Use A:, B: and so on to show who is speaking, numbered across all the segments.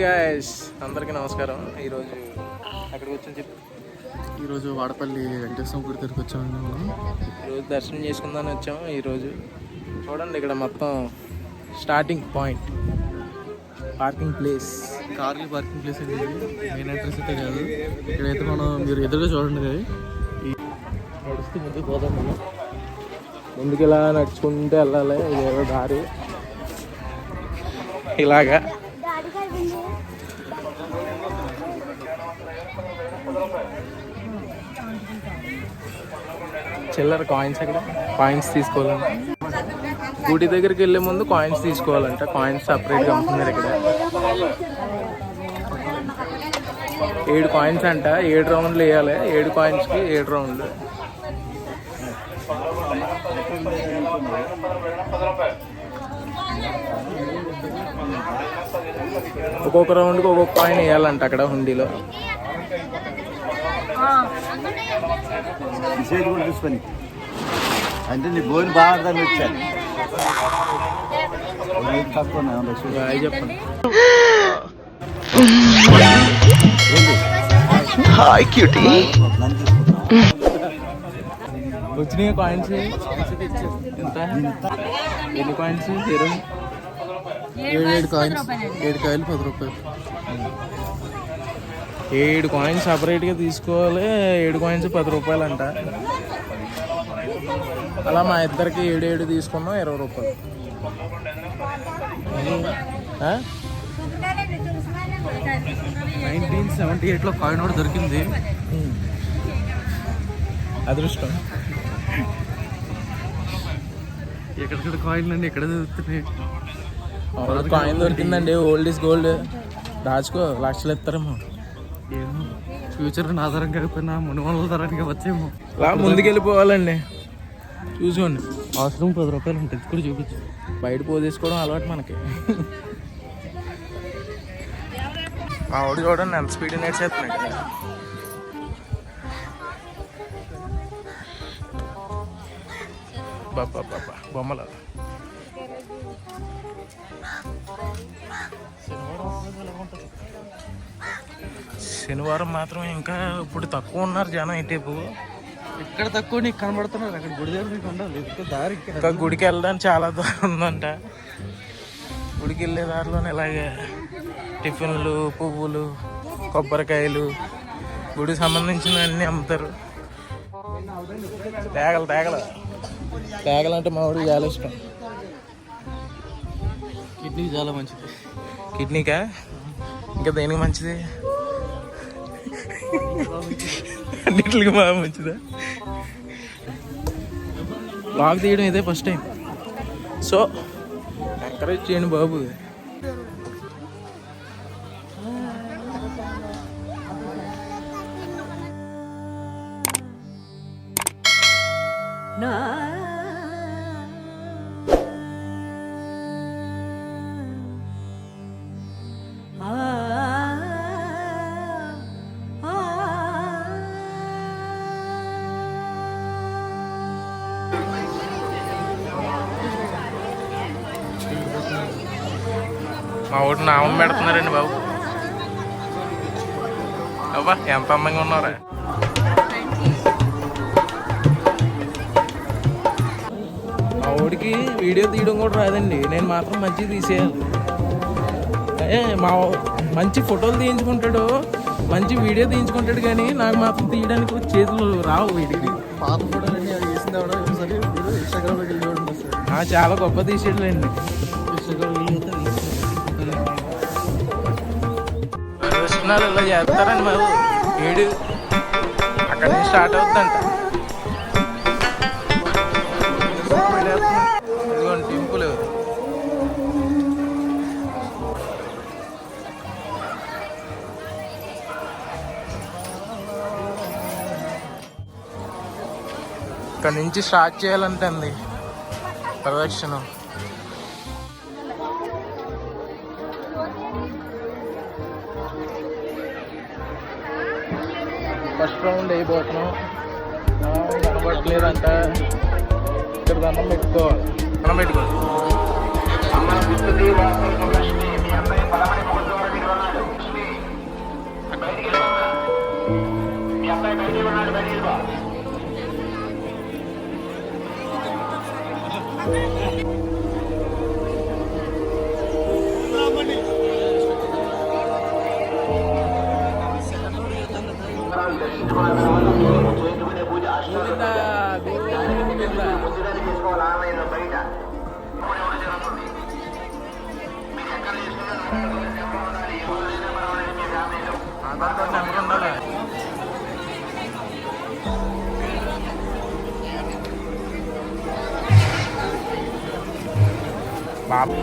A: Guys, అందరికీ నమస్కారం. ఈరోజు అక్కడికి వచ్చాను చెప్పి
B: ఈరోజు వాడపల్లి వెంకటేశ్వర గుడి దగ్గరికి వచ్చామండి. మనం
A: ఈరోజు దర్శనం చేసుకుందామని వచ్చాము. ఈరోజు చూడండి, ఇక్కడ మొత్తం స్టార్టింగ్ పాయింట్ పార్కింగ్ ప్లేస్,
B: కార్లు పార్కింగ్ ప్లేస్ అండి. మెయిన్ అడ్రస్ అయితే కాదు. ఇక్కడైతే మనం మీరు ఎదురుగా చూడండి. ఈ నడుస్తూ ముందుకు పోదాం. మనం
A: ముందుకు ఇలా నడుచుకుంటూ వెళ్ళాలి. ఇదేదో దారి ఇలాగా. చిల్లర కాయిన్స్, అక్కడ కాయిన్స్ తీసుకోవాలంట. గుడి దగ్గరికి వెళ్ళే ముందు కాయిన్స్ తీసుకోవాలంట. కాయిన్స్ సపరేట్గా అమ్ముతున్నారు ఇక్కడ. 7 కాయిన్స్ అంట. 7 రౌండ్లు వేయాలి. 7 కాయిన్స్కి 7 రౌండ్లు. ఒక్కొక్క రౌండ్కి ఒక్కొక్క కాయిన్ వేయాలంట అక్కడ హుండీలో.
C: చూసుకొని అంటే నీ బోని బాగా వచ్చాను
A: చెప్పండి. వచ్చినాయి కాయిన్స్ ఎంత? ఎన్ని కాయిన్స్?
B: 7 కాయిన్స్, 7 కాయలు 10 రూపాయలు.
A: 7 కాయిన్స్ సపరేట్గా తీసుకోవాలి. 7 కాయిన్స్ 10 రూపాయలు అంట. అలా మా ఇద్దరికి 7 తీసుకున్నాం, 20 రూపాయలు.
B: 1978లో కాయిన్ కూడా దొరికింది.
A: అదృష్టం.
B: ఎక్కడెక్కడ కాయిన్లు అండి, ఎక్కడ దొరుకుతున్నాయి.
A: కాయిన్ దొరికిందండి. Old is gold. దాచుకో, లక్షలు ఇస్తారేమో.
B: ఏమో ఫ్యూచర్ ఆధారం కాకపోయినా మునివల తరానికి వచ్చేమో.
A: అలా ముందుకెళ్ళిపోవాలండి. చూసుకోండి.
B: అవసరం 10 రూపాయలు ఉంటుంది కూడా చూపించు.
A: బయట పోదేసుకోవడం అలవాటు మనకి. మా వాడు చూడండి ఎంత స్పీడ్ నేర్చేస్తున్నాడు. బాబా బాబా బొమ్మల శనివారం మాత్రం ఇంకా ఇప్పుడు తక్కువ ఉన్నారు జనం. ఇటేపు
B: ఇక్కడ తక్కువ నీకు కనబడుతున్నారు. అక్కడ గుడి దగ్గర నీకు ఉండాలి. దారి
A: ఇంకా గుడికి వెళ్ళడానికి చాలా దూరం ఉందంట. గుడికి వెళ్ళే దారిలోనే ఇలాగే టిఫిన్లు, పువ్వులు, కొబ్బరికాయలు, గుడికి సంబంధించిన అన్నీ అమ్ముతారు. తేగలు అంటే మా వాడికి చాలా ఇష్టం.
B: కిడ్నీకి చాలా మంచిది.
A: కిడ్నీకా? ఇంకా దేనికి మంచిది? అన్నిటికి బాగా మంచిదా? బ్లాగ్ తీయడం ఇదే ఫస్ట్ టైం. సో ఎంకరేజ్ చేయండి బాబు. మా ఊటి నామం పెడుతున్నారండి బాబు. అవ్వా ఎంత అందంగా ఉన్నారా. మా ఊడికి వీడియో తీయడం కూడా రాదండి. నేను మాత్రం మంచిగా తీసేయాలి. మా మంచి ఫోటోలు తీయించుకుంటాడు, మంచి వీడియో తీయించుకుంటాడు, కానీ నాకు మాత్రం తీయడానికి చేతులు రావు. వీడికి
B: పాత ఫోటోలన్నీ అది వేసింది ఆవిడ. ఒకసారి ఇన్స్టాగ్రామ్లోకి వెళ్ళి చూడండి.
A: చాలా గొప్ప తీసేట్లేండి. కృష్ణాలు ఇలా చేస్తారండి బాబు. 7 అక్కడి నుంచి స్టార్ట్ అవుతుందంట. ఇదిగోండి టెంపుల్. ఇక్కడ నుంచి స్టార్ట్ చేయాలంటే అంది ప్రదక్షిణ. ఫస్ట్ రౌండ్ అయిపోతున్నాం. కనబడట్లేదంట. ఇక్కడ దండం పెట్టుకోవాలి. దండం పెట్టుకోవాలి. గోవిందా, గోవిందా. ఆధార్తో నెంబర్ ఉండాలి. బాబు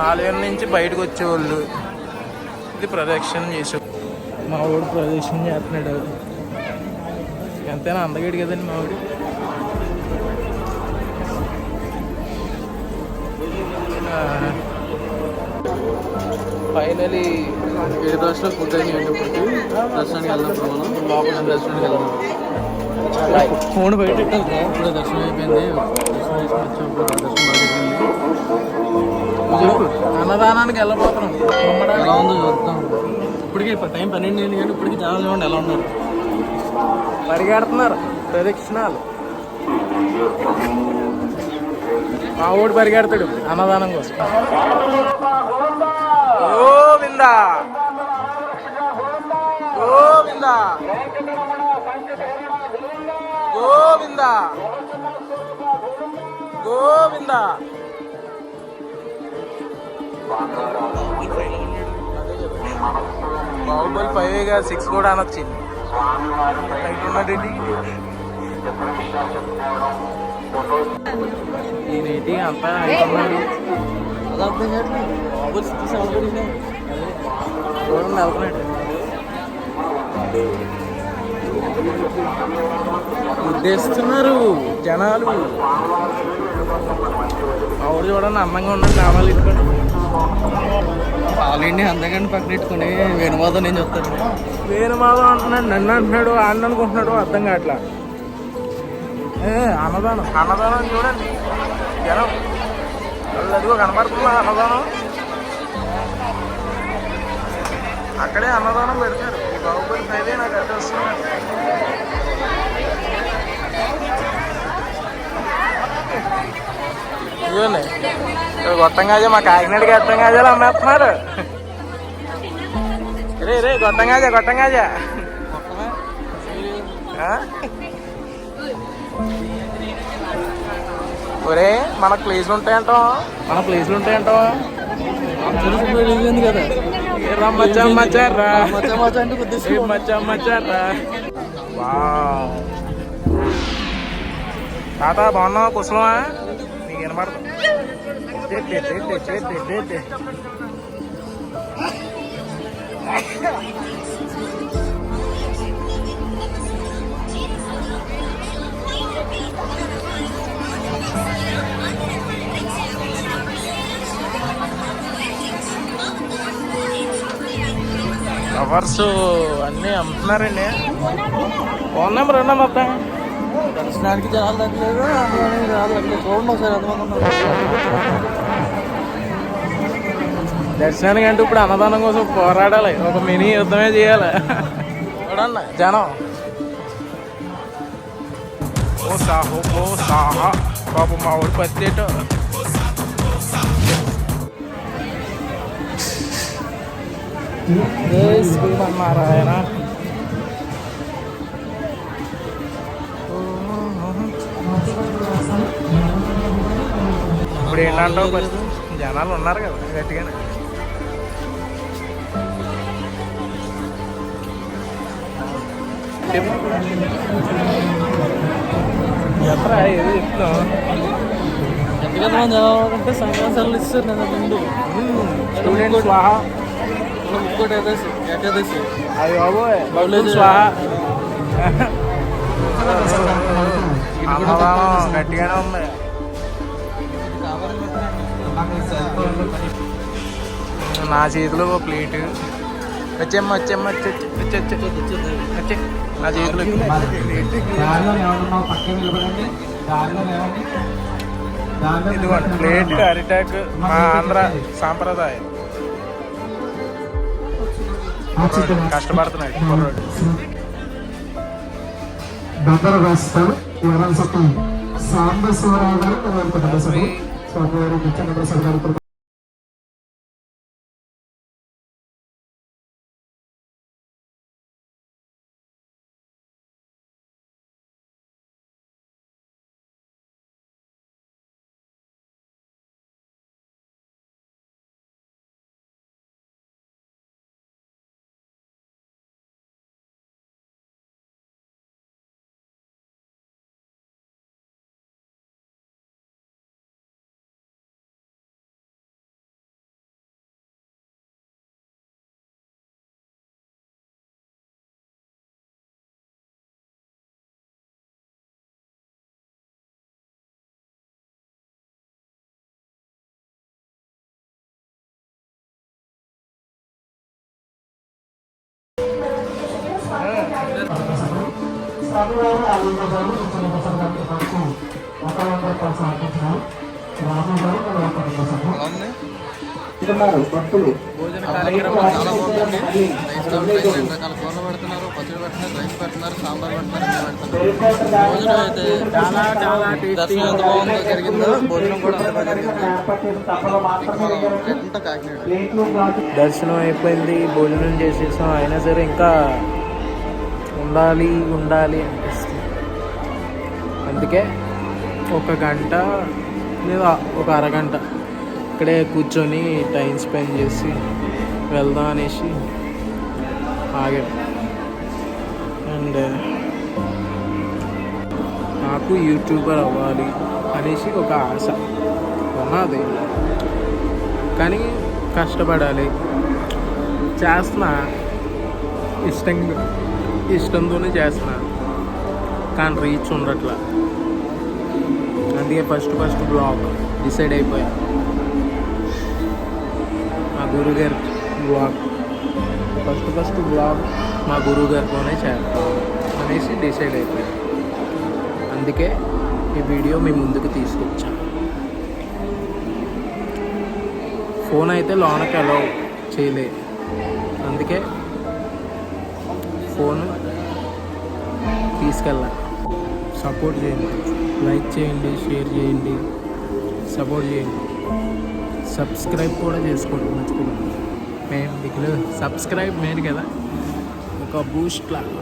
A: ఆలయం నుంచి బయటకు వచ్చేవాళ్ళు ఇది ప్రదక్షిణ చేసే మా వాడు ప్రదక్షిణ చేస్తున్నాడు. ఎంతైనా అందగాడు కదండి మా వాడు. ఫైనలీ
B: 7 రోజులు ఫుడ్ అయినప్పటికీ దర్శనానికి వెళ్ళినప్పుడు మనం లోపల దర్శనానికి వెళ్దాం. ఫోన్ బయట పెట్టాలి. ఇప్పుడే దర్శనం అయిపోయింది. దర్శనం చేసుకుని వచ్చాము. దర్శనం బాగా అయిపోయింది.
A: అన్నదానానికి వెళ్ళబోతున్నాం.
B: ఎలా ఉందో చూద్దాం. ఇప్పటికీ టైం 12 అయింది కానీ ఇప్పటికీ జనాలు చూడండి ఎలా ఉన్నారు.
A: పరిగెడుతున్నారు ప్రదక్షిణాలు. మా ఊడు పరిగెడతాడు అన్నదానం కోసం. గోవిందా, గోవిందా, గోవిందా, గోవిందా. బాహుబలి 5 6 కూడా అనొచ్చింది. ఈయనేటి అంతా అవుతున్నాడు.
B: అది అర్థం కావట్లేదు. బాబు 6 7 కూడా
A: చూడండి వెళ్తున్నాడు. ఉద్దేశిస్తున్నారు జనాలు. ఆవిడ చూడండి అందంగా ఉన్నాడు. నామాలు ఇట్టుకోండి.
B: ఆల్రెడీ అందగానే పక్కన పెట్టుకుని వేణుమాధవ్ నేను చెప్తాను.
A: వేణుమాధవ్ అంటున్నాడు, నన్ను అంటున్నాడు, ఆయన అనుకుంటున్నాడు, అర్థం కావట్లా. అన్నదానం అన్నదానం చూడండి జనం. అదిగో కనపడుతుందా అన్నదానం? అక్కడే అన్నదానం పెడతారు. ఈ బాహుబలి 5 నాకు అర్థం వస్తున్నాడు. ఇదిగోండి ఇక్కడ గొట్టంగాజా, మా కాకినాడకి గొట్టంగాజాలు అమ్మేస్తున్నారు. రే రే గొట్టంగాజా, గొట్టంగాజా. ఒరే మన ప్లేస్లు ఉంటాయంటాం, మన ప్లేస్లు ఉంటాయంటాం.
B: కదా
A: మచ్చారా
B: అంటే కొద్దిగా
A: మచ్చారా. తాత బాగున్నావా? కుశలమా? నీకు వినపడదు. కవర్స్ అన్నీ అమ్ముతున్నారండి. ఫోన్ నెంబర్ ఉన్నా మొత్తం.
B: దర్శనానికి జనాలు తగ్గలేదు, అన్నదానికి జనాలు తగ్గలేదు. చూడండి ఒకసారి ఎంతమంది ఉన్నారు.
A: దర్శనానికి అంటే ఇప్పుడు అన్నదానం కోసం పోరాడాలి. ఒక మినీ యుద్ధమే చేయాలి. చూడండి జనం. ఓ సాహో ఓ సాహా. పాప మా ఊరు పత్తేటో. శ్రీమన్నారాయణ. ఇప్పుడు ఏంటంటావు? పరిస్థితి జనాలు ఉన్నారు కదా గట్టిగానే. ఎత్ర ఏదో చెప్తున్నావు.
B: ఎందుకంటే జనాలు అంటే సంక్రాంతి ఇస్తారు నేను ముందు.
A: స్టూడెంట్ స్వాహా.
B: ముక్కోటి ఏకాదశి
A: అది బాబోయ్ స్వాహా. అన్నదానం గట్టిగానే ఉంది. నా చేతిలో ఒక ప్లేట్. వచ్చేమ్మ వచ్చేమ్మ వచ్చే నా చేతిలో ఇదిగోండి ప్లేట్. అరిటాకు మా ఆంధ్ర సాంప్రదాయం. కష్టపడుతున్నాడు కుర్రాడు.
D: దగ్గర వేస్తాడు. సాంబశివరావు గారు మన కుటుంబ సభ్యులు స్వామివారి నిత్యానంద సభ స్వామివారి ఆలయంలో నిత్యానంద సభకు వాతావరణ కొనసాగుతున్నారు. రాము గారు మన కుటుంబ సభ్యులు ఉన్నారు. భక్తులు
B: భోజన కార్యక్రమం చాలా బాగుంటుంది. రకరకాల కూరలు పెడుతున్నారు, పచ్చడి పెడుతున్నారు, రైస్ పెడుతున్నారు, సాంబార్ పెడుతున్నారు, అన్నీ పెడుతున్నారు. భోజనం అయితే చాలా చాలా దర్శనం ఎంత బాగుందో జరిగిందో భోజనం కూడా అంత బాగా జరిగింది. ఎంత కాకినాడ
A: దర్శనం అయిపోయింది, భోజనం చేసేసాం. అయినా సరే ఇంకా ఉండాలి అనిపిస్తుంది. అందుకే ఒక గంట లేదా ఒక అరగంట ఇక్కడే కూర్చొని టైం స్పెండ్ చేసి వెళ్దాం అనేసి ఆగాం. అండ్ నాకు యూట్యూబర్ అవ్వాలి అనేసి ఒక ఆశ ఉన్నది, కానీ కష్టపడాలి. చేస్తున్నా, ఇష్టంతోనే చేస్తున్నా, కానీ రీచ్ ఉండట్లా. అందుకే ఫస్ట్ బ్లాగ్ డిసైడ్ అయిపోయా. మా గురుగారి బ్లాగ్ ఫస్ట్ బ్లాగ్ మా గురుగారితోనే చేస్తాను అనేసి డిసైడ్ అయిపోయా. అందుకే ఈ వీడియో మీ ముందుకు తీసుకొచ్చాను. ఫోన్ అయితే లోనకి అలౌ చేయలే, అందుకే ఫోన్ తీసుకెళ్ళాలి. సపోర్ట్ చేయండి, లైక్ చేయండి, షేర్ చేయండి, సపోర్ట్ చేయండి. సబ్స్క్రైబ్ కూడా చేసుకోండి మర్చిపోండి. మేము మీకు సబ్స్క్రైబ్ మెయిన్ కదా, ఒక బూస్ట్ లాగా.